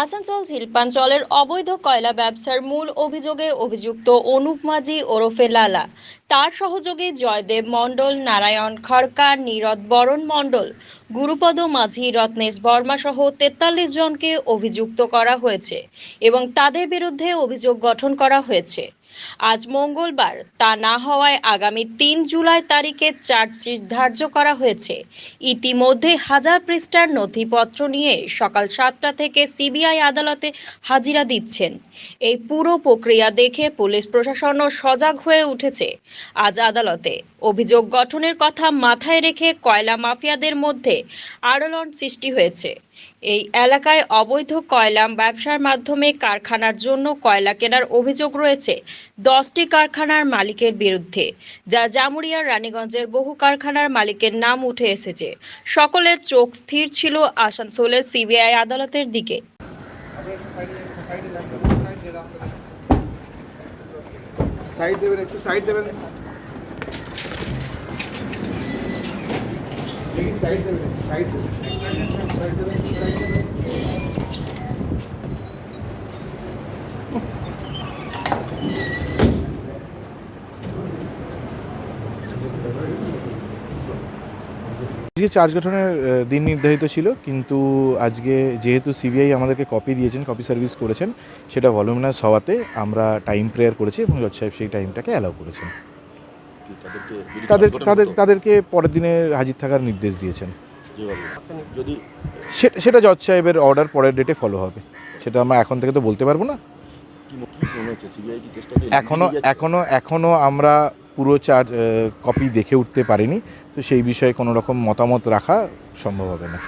আসানসোল শিল্পাঞ্চলের অবৈধ কয়লা ব্যবসার মূল অভিযোগে অভিযুক্ত অনুপ মাঝি ওরফে লালা, তার সহযোগী জয়দেব মণ্ডল, নারায়ণ খড়কার, নীরদ বরণ মণ্ডল, গুরুপদ মাঝি, রত্নেশ বর্মা সহ 43 জনকে অভিযুক্ত করা হয়েছে এবং তাদের বিরুদ্ধে অভিযোগ গঠন করা হয়েছে। আজ মঙ্গলবার তা না হওয়ায় আগামী 3 জুলাই তারিখে চার্জশিট ধার্য করা হয়েছে। ইতিমধ্যে হাজার পৃষ্ঠার নথিপত্র নিয়ে সকাল 7টা থেকে সিবিআই আদালতে হাজিরা দিচ্ছেন। এই পুরো প্রক্রিয়া দেখে পুলিশ প্রশাসনও সজাগ হয়ে উঠেছে। আজ আদালতে অভিযোগ গঠনের কথা মাথায় রেখে কয়লা মাফিয়াদের মধ্যে আলোড়ন সৃষ্টি হয়েছে। এই এলাকায় অবৈধ কয়লা ব্যবসার মাধ্যমে কারখানার জন্য কয়লা কেনার অভিযোগ রয়েছে 10টি কারখানার মালিকের বিরুদ্ধে, যা জামুরিয়ার রানীগঞ্জের বহু কারখানার মালিকের নাম উঠে এসেছে। সকলের চোখ স্থির ছিল আসানসোলের সিবিআই আদালতের দিকে। আজকে চার্জ গঠনের দিন নির্ধারিত ছিল, কিন্তু আজকে যেহেতু সিবিআই আমাদেরকে কপি দিয়েছেন, কপি সার্ভিস করেছেন, সেটা ভলিউমিনাস হওয়াতে আমরা টাইম প্রেয়ার করেছি এবং জজ সাহেব সেই টাইমটাকে অ্যালাউ করেছেন। তাদেরকে পরের দিনে হাজির থাকার নির্দেশ দিয়েছেন। সেটা জজ সাহেবের অর্ডার পরের ডেটে ফলো হবে, সেটা আমরা এখন থেকে তো বলতে পারবো না। এখনো আমরা পুরো কপি দেখে উঠতে পারিনি, তো সেই বিষয়ে কোনো রকম মতামত রাখা সম্ভব হবে না।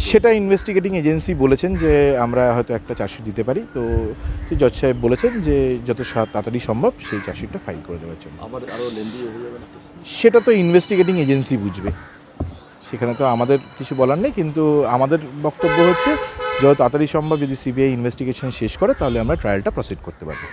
সেটা ইনভেস্টিগেটিং এজেন্সি বলেছেন যে আমরা হয়তো একটা চার্জশিট দিতে পারি, তো জজ সাহেব বলেছেন যে যত তাড়াতাড়ি সম্ভব সেই চার্জশিটটা ফাইল করে দেওয়ার জন্য। সেটা তো ইনভেস্টিগেটিং এজেন্সি বুঝবে, সেখানে তো আমাদের কিছু বলার নেই, কিন্তু আমাদের বক্তব্য হচ্ছে যত তাড়াতাড়ি সম্ভব যদি সিবিআই ইনভেস্টিগেশন শেষ করে তাহলে আমরা ট্রায়ালটা প্রসিড করতে পারবো।